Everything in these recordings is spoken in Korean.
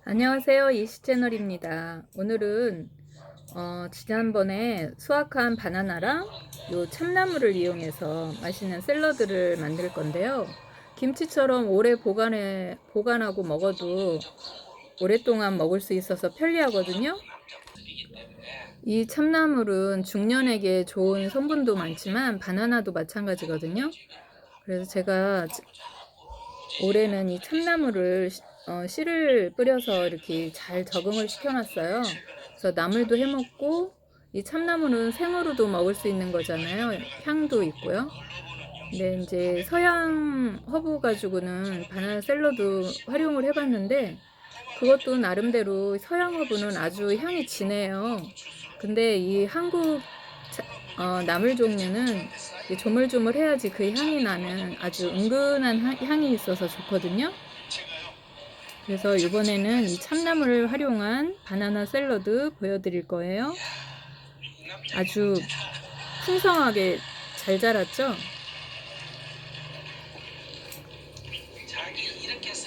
안녕하세요. 이시 채널입니다. 오늘은 지난번에 수확한 바나나랑 요 참나무를 이용해서 맛있는 샐러드를 만들 건데요. 김치처럼 오래 보관하고 먹어도 오랫동안 먹을 수 있어서 편리하거든요. 이 참나물은 중년에게 좋은 성분도 많지만 바나나도 마찬가지거든요. 그래서 제가 올해는 이 참나물을 씨를 뿌려서 이렇게 잘 적응을 시켜놨어요. 그래서 나물도 해먹고, 이 참나물은 생으로도 먹을 수 있는 거잖아요. 향도 있고요. 근데 이제 서양 허브 가지고는 바나나 샐러드 활용을 해봤는데, 그것도 나름대로 서양 허브는 아주 향이 진해요. 근데 이 한국 나물 종류는 조물조물해야지 그 향이 나는 아주 은근한 향이 있어서 좋거든요. 그래서 이번에는 이 참나물을 활용한 바나나 샐러드 보여드릴 거예요. 아주 풍성하게 잘 자랐죠?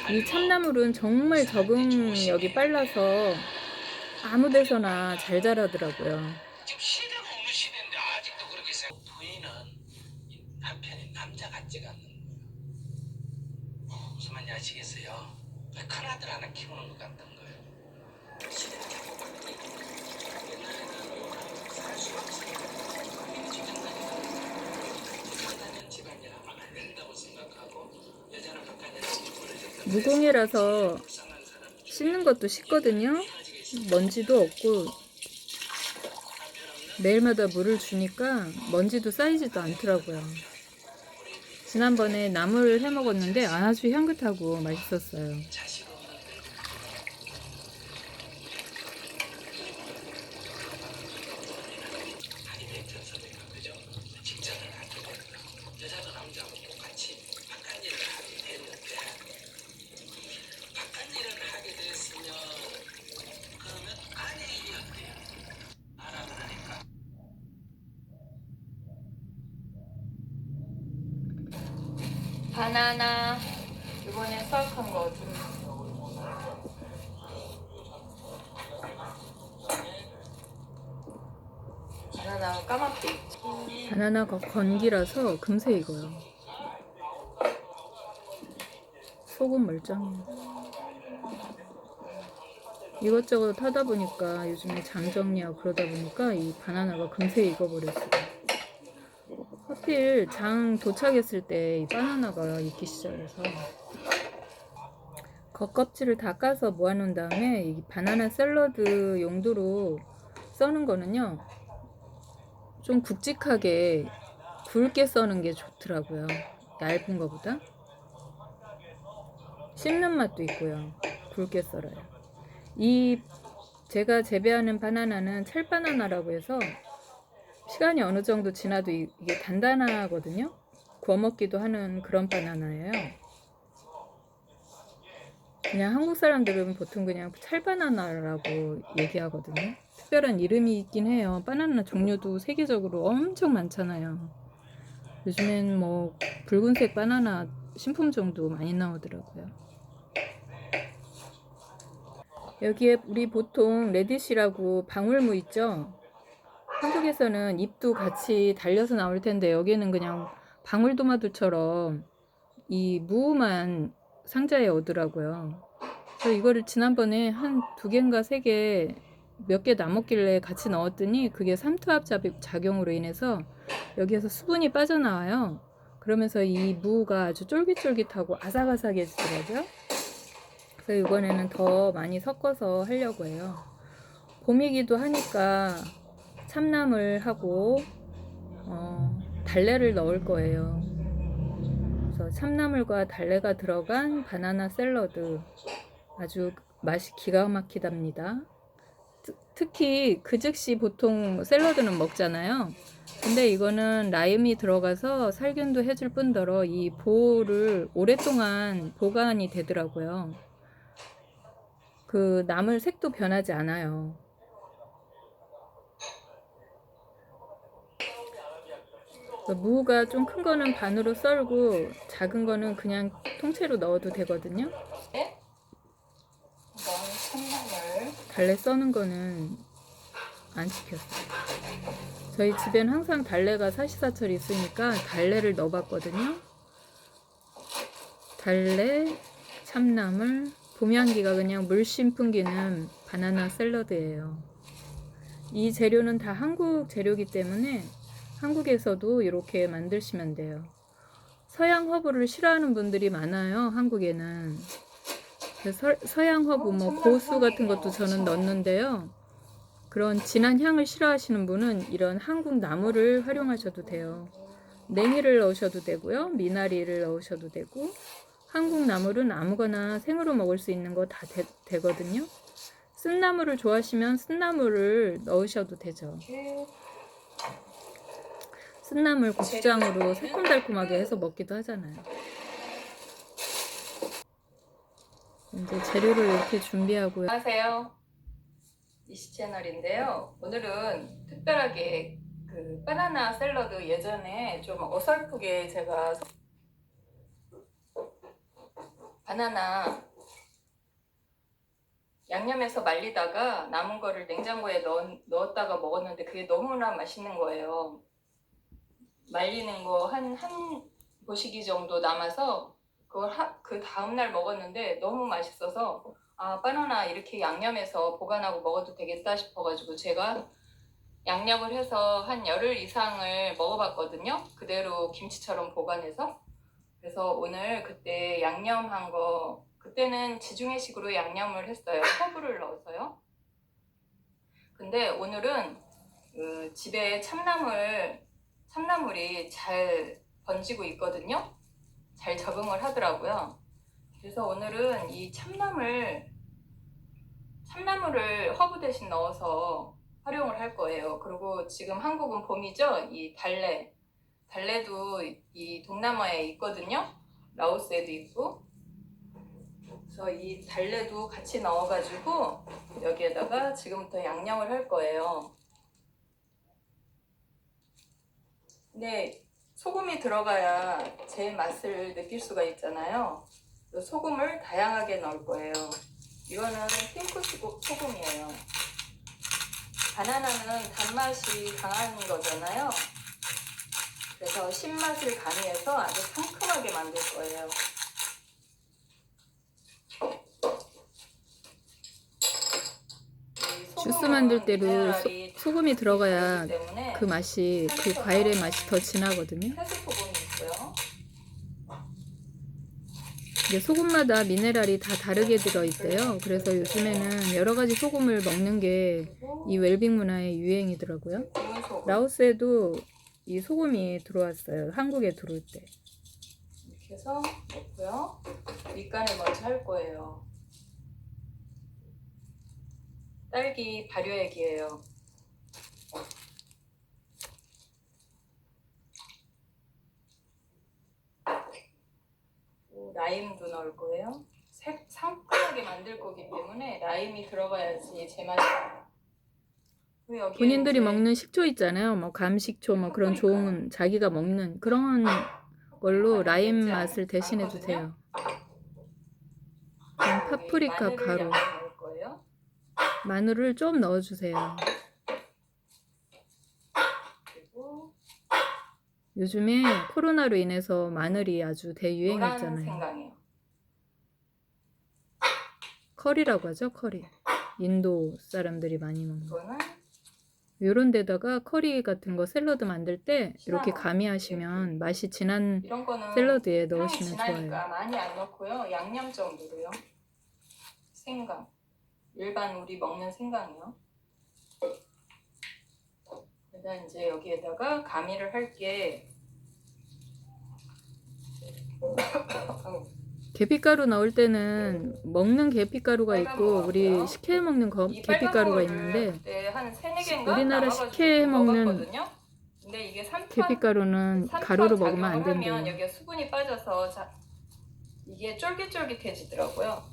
이 참나물은 정말 적응력이 빨라서 아무 데서나 잘 자라더라고요. 부인은 남편이 남자 같지가 않는 거예요. 무슨 말인지 아시겠어요? 큰아들 하나 키우는 것 같은 거예요. 시대가 자꾸 바뀌고 옛날에는 살수 없으니까 직장 집안일 하면 안 된다고 생각하고 여자는 바깥에 무공해라서 씻는 것도 쉽거든요. 먼지도 없고 매일마다 물을 주니까 먼지도 쌓이지도 않더라고요. 지난번에 나물 해 먹었는데 아주 향긋하고 맛있었어요. 여자도 남자하고 똑같이 바깥일을 하게 됐는데 바깥일을 하게 됐으면 그러면 아내의 어때요? 알아 그러니까 바나나 이번에 수확한 거 좀. 바나나 까맣게 익죠. 바나나가 건기라서 금세 익어요. 속은 멀쩡해요. 이것저것 하다 보니까 요즘에 장 정리하고 그러다 보니까 이 바나나가 금세 익어버렸어요. 하필 장 도착했을 때 이 바나나가 익기 시작해서 겉껍질을 다 까서 모아놓은 다음에 이 바나나 샐러드 용도로 써는 거는요, 좀 굵직하게 굵게 써는 게 좋더라고요. 얇은 거보다. 씹는 맛도 있고요. 굵게 썰어요. 이 제가 재배하는 바나나는 찰바나나라고 해서 시간이 어느 정도 지나도 이게 단단하거든요. 구워 먹기도 하는 그런 바나나예요. 그냥 한국 사람들은 보통 그냥 찰바나나라고 얘기하거든요. 특별한 이름이 있긴 해요. 바나나 종류도 세계적으로 엄청 많잖아요. 요즘엔 뭐 붉은색 바나나 신품종도 많이 나오더라고요. 여기에 우리 보통 레디시라고 방울무 있죠? 한국에서는 잎도 같이 달려서 나올 텐데 여기는 그냥 방울토마토처럼 이 무만 상자에 오더라고요. 그래서 이거를 지난번에 한 2개인가 3개 몇 개 남았길래 같이 넣었더니 그게 삼투압 작용으로 인해서 여기에서 수분이 빠져나와요. 그러면서 이 무가 아주 쫄깃쫄깃하고 아삭아삭해지더라고요. 그래서 이번에는 더 많이 섞어서 하려고 해요. 봄이기도 하니까 참나물 하고 달래를 넣을 거예요. 그래서 참나물과 달래가 들어간 바나나 샐러드 아주 맛이 기가 막히답니다. 특히 그 즉시 보통 샐러드는 먹잖아요. 근데 이거는 라임이 들어가서 살균도 해줄 뿐더러 이 보를 오랫동안 보관이 되더라고요. 그 나물 색도 변하지 않아요. 무가 좀 큰 거는 반으로 썰고 작은 거는 그냥 통째로 넣어도 되거든요. 달래 써는 거는 안 시켰어요. 저희 집엔 항상 달래가 사시사철 있으니까 달래를 넣어봤거든요. 달래, 참나물, 봄향기가 그냥 물씬 풍기는 바나나 샐러드예요. 이 재료는 다 한국 재료이기 때문에 한국에서도 이렇게 만드시면 돼요. 서양 허브를 싫어하는 분들이 많아요, 한국에는. 서양 허브, 뭐 고수 같은 것도 저는 넣는데요. 그런 진한 향을 싫어하시는 분은 이런 한국 나물을 활용하셔도 돼요. 냉이를 넣으셔도 되고요. 미나리를 넣으셔도 되고, 한국 나물은 아무거나 생으로 먹을 수 있는 거 다 되거든요. 쓴나물을 좋아하시면 쓴나물을 넣으셔도 되죠. 쓴나물 고추장으로 새콤달콤하게 해서 먹기도 하잖아요. 이제 재료를 이렇게 준비하고요. 안녕하세요. 이시 채널인데요. 오늘은 특별하게 그 바나나 샐러드 예전에 좀 어설프게 제가 바나나 양념해서 말리다가 남은 거를 냉장고에 넣었다가 먹었는데 그게 너무나 맛있는 거예요. 말리는 거 한 보시기 정도 남아서 그걸 그 다음날 먹었는데 너무 맛있어서 아, 바나나 이렇게 양념해서 보관하고 먹어도 되겠다 싶어가지고 제가 양념을 해서 한 열흘 이상을 먹어봤거든요. 그대로 김치처럼 보관해서. 그래서 오늘 그때 양념한 거, 그때는 지중해식으로 양념을 했어요. 허브를 넣어서요. 근데 오늘은 그 집에 참나물이 잘 번지고 있거든요. 잘 적응을 하더라고요. 그래서 오늘은 이 참나물을 허브 대신 넣어서 활용을 할 거예요. 그리고 지금 한국은 봄이죠. 이 달래도 이 동남아에 있거든요. 라오스에도 있고. 그래서 이 달래도 같이 넣어가지고 여기에다가 지금부터 양념을 할 거예요. 근데 소금이 들어가야 제 맛을 느낄 수가 있잖아요. 소금을 다양하게 넣을 거예요. 이거는 핑크 소금이에요. 바나나는 단맛이 강한 거잖아요. 그래서 신맛을 가미해서 아주 상큼하게 만들 거예요. 주스 만들 때도 소금이 들어가야 그 맛이, 그 과일의 맛이 더 진하거든요. 해수소금이 있고요. 이게 소금마다 미네랄이 다 다르게 들어있대요. 그래서 요즘에는 여러 가지 소금을 먹는 게 이 웰빙 문화의 유행이더라고요. 라오스에도 이 소금이 들어왔어요. 한국에 들어올 때. 이렇게 해서 넣고요. 밑간을 먼저 할 거예요. 딸기 발효액이에요. 라임도 넣을 거예요. 상큼하게 만들 거기 때문에 라임이 들어가야지 제맛이에요. 본인들이 먹는 식초 있잖아요. 뭐 감식초, 뭐 그런 좋은 자기가 먹는 그런 걸로 라임 맛을 대신해 주세요. 파프리카 가루, 마늘을 좀 넣어주세요. 그리고 요즘에 코로나로 인해서 마늘이 아주 대유행했잖아요. 커리라고 하죠, 커리. 인도 사람들이 많이 먹는. 요런 데다가 커리 같은 거 샐러드 만들 때 이렇게 가미하시면 맛이 진한 샐러드에 넣으시면 좋아요. 많이 안 넣고요. 양념 정도로요. 생강. 일반 우리 먹는 생강이요. 그다음 이제 여기에다가 가미를 할게 계피가루 넣을 때는 먹는 계피가루가 있고 우리 식혜에 먹는 계피가루가 있는데 우리나라 식혜에 먹는 계피가루는 가루로 먹으면 안 된대요. 여기에 수분이 빠져서 이게 쫄깃쫄깃해지더라고요.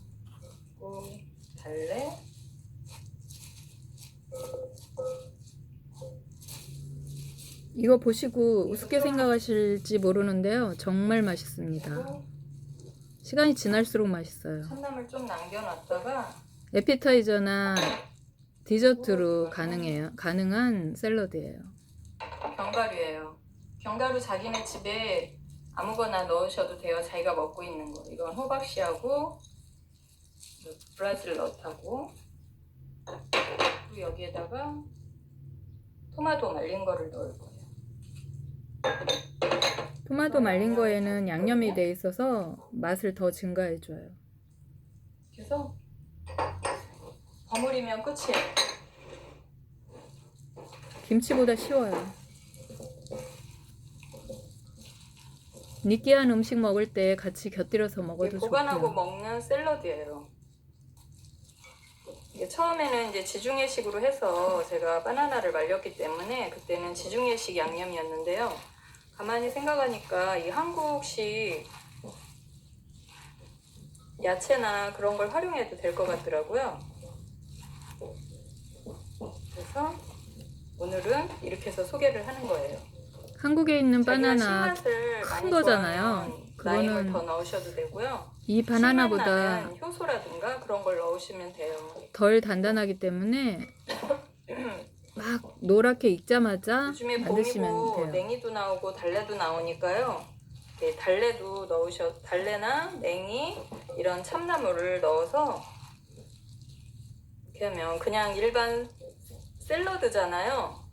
그리고 달래 이거 보시고 우습게 생각하실지 모르는데요. 정말 맛있습니다. 시간이 지날수록 맛있어요. 참나물 좀 남겨놨다가 에피타이저나 디저트로 가능한 샐러드예요. 견과류예요. 견과류 자기네 집에 아무거나 넣으셔도 돼요. 자기가 먹고 있는 거. 이건 호박씨하고 브라질 넛하고, 그리고 여기에다가 토마토 말린 거를 넣을 거예요. 토마토 말린 거에는 양념이 돼 있어서 맛을 더 증가해줘요. 그래서 버무리면 끝이에요. 김치보다 쉬워요. 느끼한 음식 먹을 때 같이 곁들여서 먹어도 좋고요. 보관하고 먹는 샐러드예요. 이게 처음에는 이제 지중해식으로 해서 제가 바나나를 말렸기 때문에 그때는 지중해식 양념이었는데요. 가만히 생각하니까 이 한국식 야채나 그런 걸 활용해도 될 것 같더라고요. 그래서 오늘은 이렇게 해서 소개를 하는 거예요. 한국에 있는 바나나 큰 거잖아요. 그거는 더 넣으셔도 되고요. 이 바나나보다 효소라든가 그런 걸 넣으시면 돼요. 덜 단단하기 때문에 막 노랗게 익자마자 만드시면 돼요. 냉이도 나오고 달래도 나오니까요. 달래도 달래나 냉이 이런 참나물을 넣어서 이렇게 하면 그냥 일반 샐러드잖아요.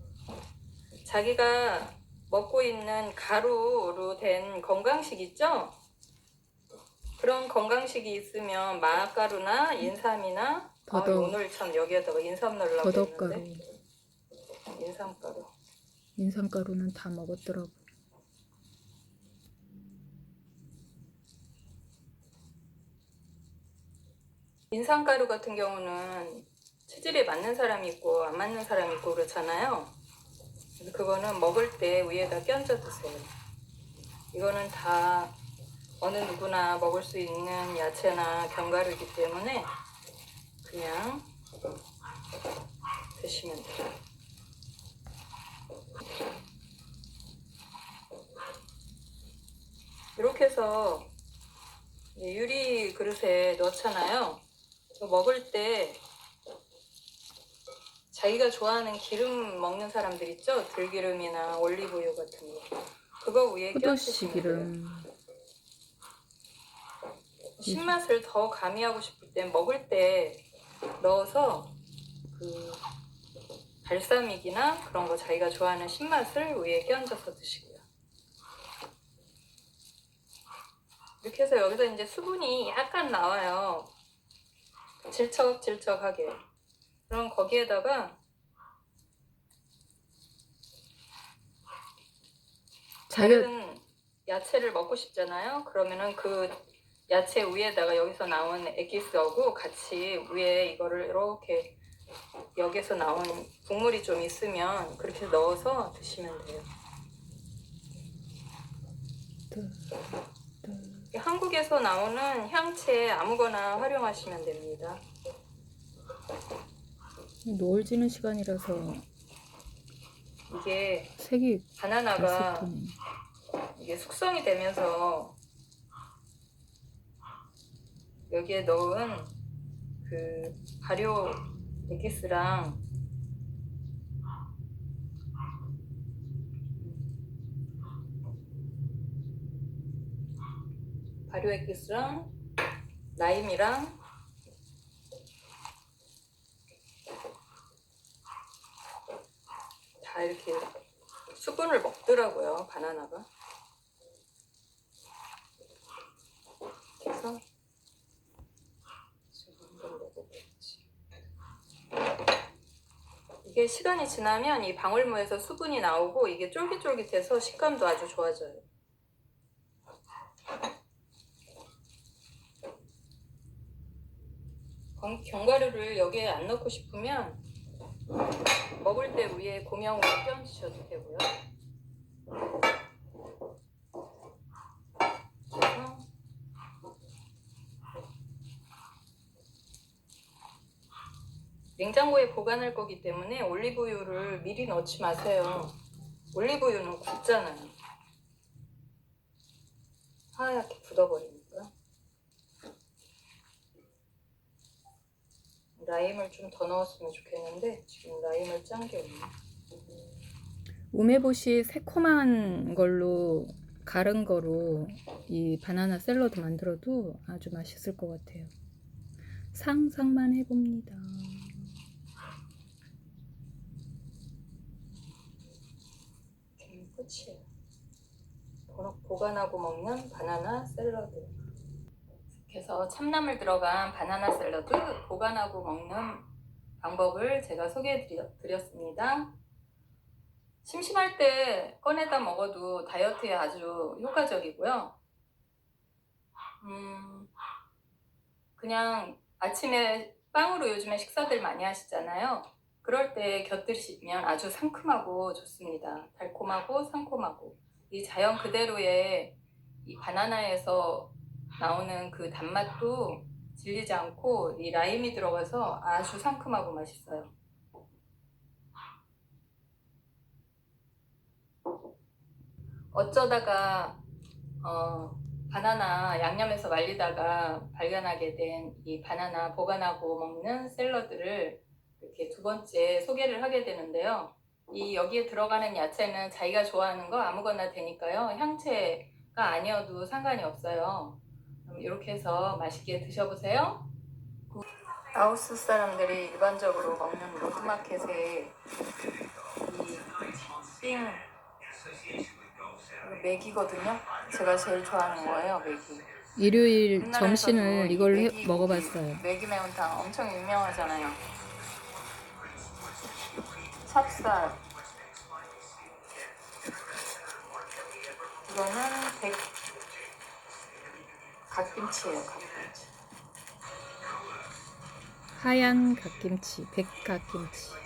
자기가 먹고 있는 가루로 된 건강식 있죠? 그런 건강식이 있으면 마가루나 인삼이나 오늘 참 여기에다가 인삼 넣으려고 했는데 인삼가루는 다 먹었더라고. 인삼가루 같은 경우는 체질에 맞는 사람이 있고 안 맞는 사람이 있고 그렇잖아요. 그래서 그거는 먹을 때 위에다 끼얹어 드세요. 이거는 다 어느 누구나 먹을 수 있는 야채나 견과류이기 때문에 그냥 드시면 돼요. 이렇게 해서 유리 그릇에 넣잖아요. 먹을 때 자기가 좋아하는 기름 먹는 사람들 있죠? 들기름이나 올리브유 같은 거. 그거 위에 끼얹으시면 돼요. 신맛을 더 가미하고 싶을 때 먹을 때 넣어서 그 발사믹이나 그런 거 자기가 좋아하는 신맛을 위에 끼얹어서 드시고요. 이렇게 해서 여기서 이제 수분이 약간 나와요. 질척질척하게. 그럼 거기에다가 다른 야채를 먹고 싶잖아요. 그러면은 그 야채 위에다가 여기서 나온 엑기스하고 같이 위에 이거를 이렇게 여기서 나온 국물이 좀 있으면 그렇게 넣어서 드시면 돼요. 한국에서 나오는 향채 아무거나 활용하시면 됩니다. 노을 지는 시간이라서 이게 색이 바나나가 이게 숙성이 되면서 여기에 넣은 그 발효 엑기스랑 라임이랑 다 이렇게 수분을 먹더라고요, 바나나가. 그래서 이게 시간이 지나면 이 방울무에서 수분이 나오고 이게 쫄깃쫄깃해서 식감도 아주 좋아져요. 견과류를 여기에 안 넣고 싶으면 먹을 때 위에 고명으로 끼얹으셔도 되고요. 냉장고에 보관할 거기 때문에 올리브유를 미리 넣지 마세요. 올리브유는 굳잖아요. 하얗게 굳어버리니까. 라임을 좀 더 넣었으면 좋겠는데 지금 라임을 짠 게 없네. 우메보시 새콤한 걸로 갈은 거로 이 바나나 샐러드 만들어도 아주 맛있을 것 같아요. 상상만 해봅니다. 끝이에요. 보관하고 먹는 바나나 샐러드. 그래서 참나물 들어간 바나나 샐러드 보관하고 먹는 방법을 제가 소개해 드렸습니다. 심심할 때 꺼내다 먹어도 다이어트에 아주 효과적이고요. 그냥 아침에 빵으로 요즘에 식사들 많이 하시잖아요. 그럴 때 곁드시면 아주 상큼하고 좋습니다. 달콤하고 상콤하고 이 자연 그대로의 이 바나나에서 나오는 그 단맛도 질리지 않고 이 라임이 들어가서 아주 상큼하고 맛있어요. 어쩌다가 바나나 양념해서 말리다가 발견하게 된 이 바나나 보관하고 먹는 샐러드를 이렇게 두 번째 소개를 하게 되는데요. 이 여기에 들어가는 야채는 자기가 좋아하는 거 아무거나 되니까요. 향채가 아니어도 상관이 없어요. 그럼 이렇게 해서 맛있게 드셔보세요. 라오스 사람들이 일반적으로 먹는 로드마켓에 이삥 맥이거든요. 제가 제일 좋아하는 거예요, 맥이. 일요일 점심을 이걸로 먹어봤어요. 맥이 매운탕 엄청 유명하잖아요. 찹쌀. 이거는 갓김치예요, 갓김치. 하얀 갓김치, 백갓김치.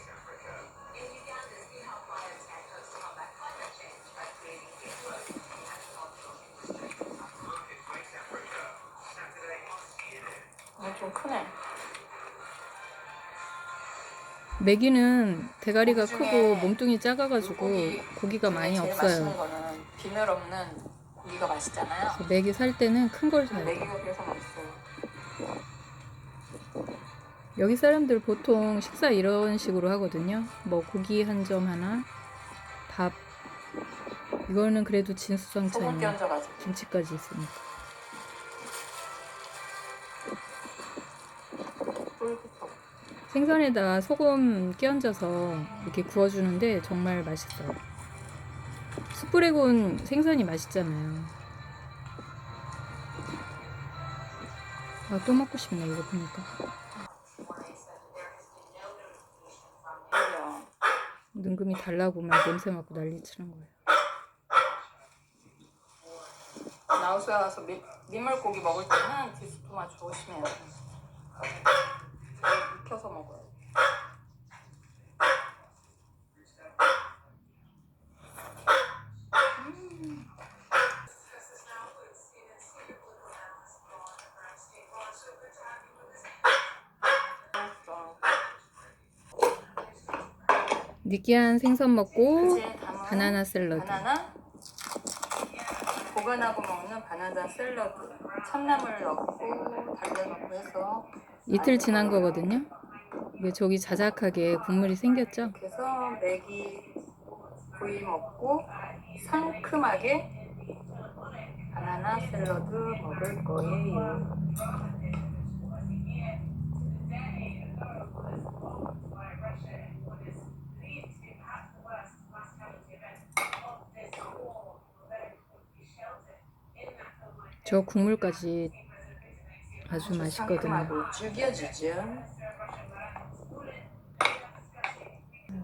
좀 크네. 메기는 대가리가 크고 몸뚱이 작아가지고 고기가 많이 없어요. 맛있는 거는 비늘 없는 고기가 맛있잖아요. 메기 살 때는 큰 걸 사요. 메기가 그래서 맛있어요. 여기 사람들 보통 식사 이런 식으로 하거든요. 뭐 고기 한 점 하나, 밥. 이거는 그래도 진수성찬이에요. 김치까지 있으니까. 생선에다 소금 끼얹어서 이렇게 구워주는데 정말 맛있어요. 숯불에 구운 생선이 맛있잖아요. 아, 또 먹고 싶네 이거 보니까. 능금이 달라고 막 냄새 맡고 난리 치는 거예요. 라오스에 가서 민물고기 먹을 때는 디스토마 조심해요. 익혀서 먹어요. 느끼한 생선 먹고 바나나 샐러드. 보관하고 먹는 바나나 샐러드. 참나물 넣고 달걀 넣고 해서 이틀 지난 거거든요. 이게 저기 자작하게 국물이 생겼죠. 그래서 메기 구이 먹고 상큼하게 바나나 샐러드 먹을 거예요. 저 국물까지 아주 맛있거든요. 죽여주죠.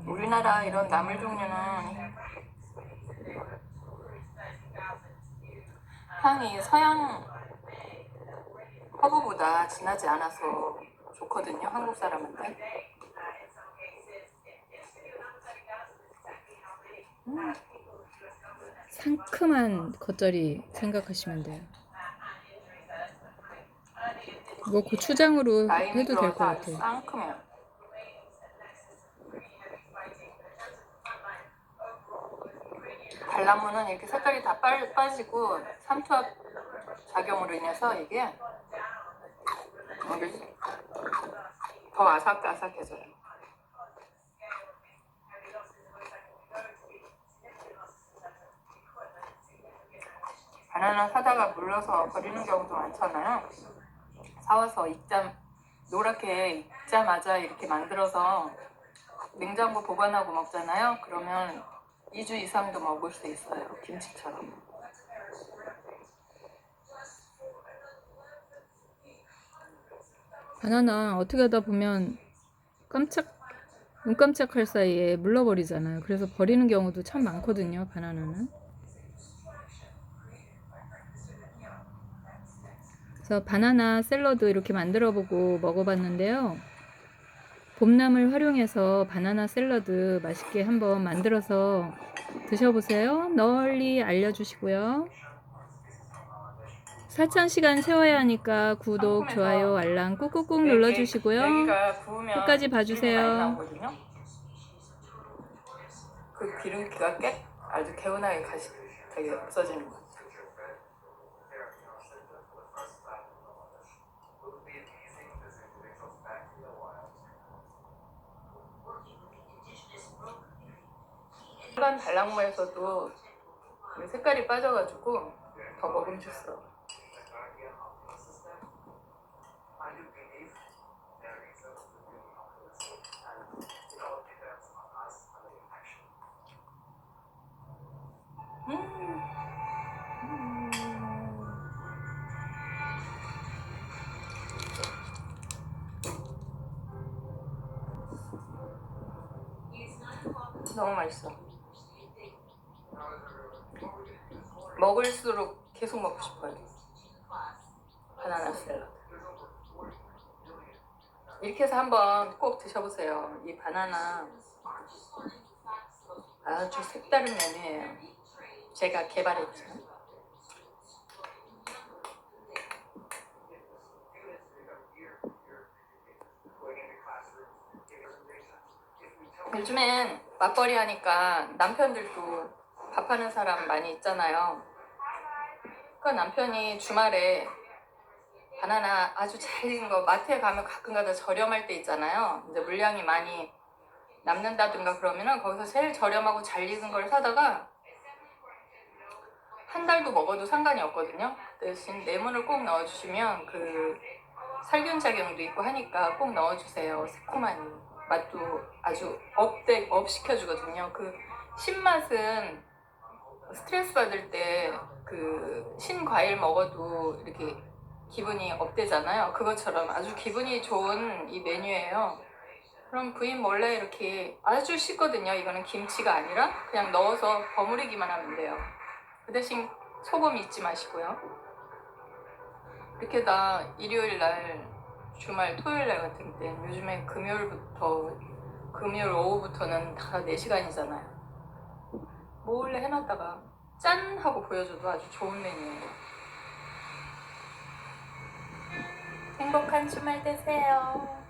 우리나라 이런 나물 종류는 향이 서양 허브보다 진하지 않아서 좋거든요, 한국 사람한테. 상큼한 겉절이 생각하시면 돼요. 이거 고추장으로 해도 될 것 같아요. 상큼해요. 발라무는 이렇게 색깔이 다 빠지고 삼투압 작용으로 인해서 이게 더 아삭아삭해져요. 바나나 사다가 물러서 버리는 경우도 많잖아요. 사와서 노랗게 익자마자 이렇게 만들어서 냉장고 보관하고 먹잖아요. 그러면 2주 이상도 먹을 수 있어요. 김치처럼. 바나나 어떻게 하다 보면 눈 깜짝할 사이에 물러버리잖아요. 그래서 버리는 경우도 참 많거든요. 바나나는. 그래서 바나나 샐러드 이렇게 만들어보고 먹어봤는데요. 봄나물 활용해서 바나나 샐러드 맛있게 한번 만들어서 드셔보세요. 널리 알려주시고요. 살짝 시간 세워야 하니까 구독, 좋아요, 알람 꾹꾹꾹 눌러주시고요. 끝까지 봐주세요. 그 기름기가 아주 개운하게 되게 없어지는 것 같아요. 일반 달랑모에서도 색깔이 빠져가지고 더 먹음직스러워. 너무 맛있어. 먹을수록 계속 먹고 싶어요. 바나나 샐러드. 이렇게 해서 한번 꼭 드셔보세요. 이 바나나 아주 색다른 메뉴예요. 제가 개발했죠. 요즘엔 맞벌이 하니까 남편들도 밥하는 사람 많이 있잖아요. 그러니까 남편이 주말에 바나나 아주 잘 익은 거, 마트에 가면 가끔가다 저렴할 때 있잖아요. 이제 물량이 많이 남는다든가 그러면은 거기서 제일 저렴하고 잘 익은 걸 사다가 한 달도 먹어도 상관이 없거든요. 대신 레몬을 꼭 넣어주시면 그 살균 작용도 있고 하니까 꼭 넣어주세요. 새콤하니 맛도 아주 업 시켜주거든요. 그 신맛은 스트레스 받을 때 그 신과일 먹어도 이렇게 기분이 업되잖아요. 그것처럼 아주 기분이 좋은 이 메뉴예요. 그럼 부인 몰래 이렇게 아주 쉽거든요. 이거는 김치가 아니라 그냥 넣어서 버무리기만 하면 돼요. 그 대신 소금 잊지 마시고요. 이렇게 다 일요일날, 주말, 토요일날 같은 때 요즘에 금요일 오후부터는 다 4시간이잖아요. 몰래 해놨다가 짠! 하고 보여줘도 아주 좋은 메뉴예요. 행복한 주말 되세요.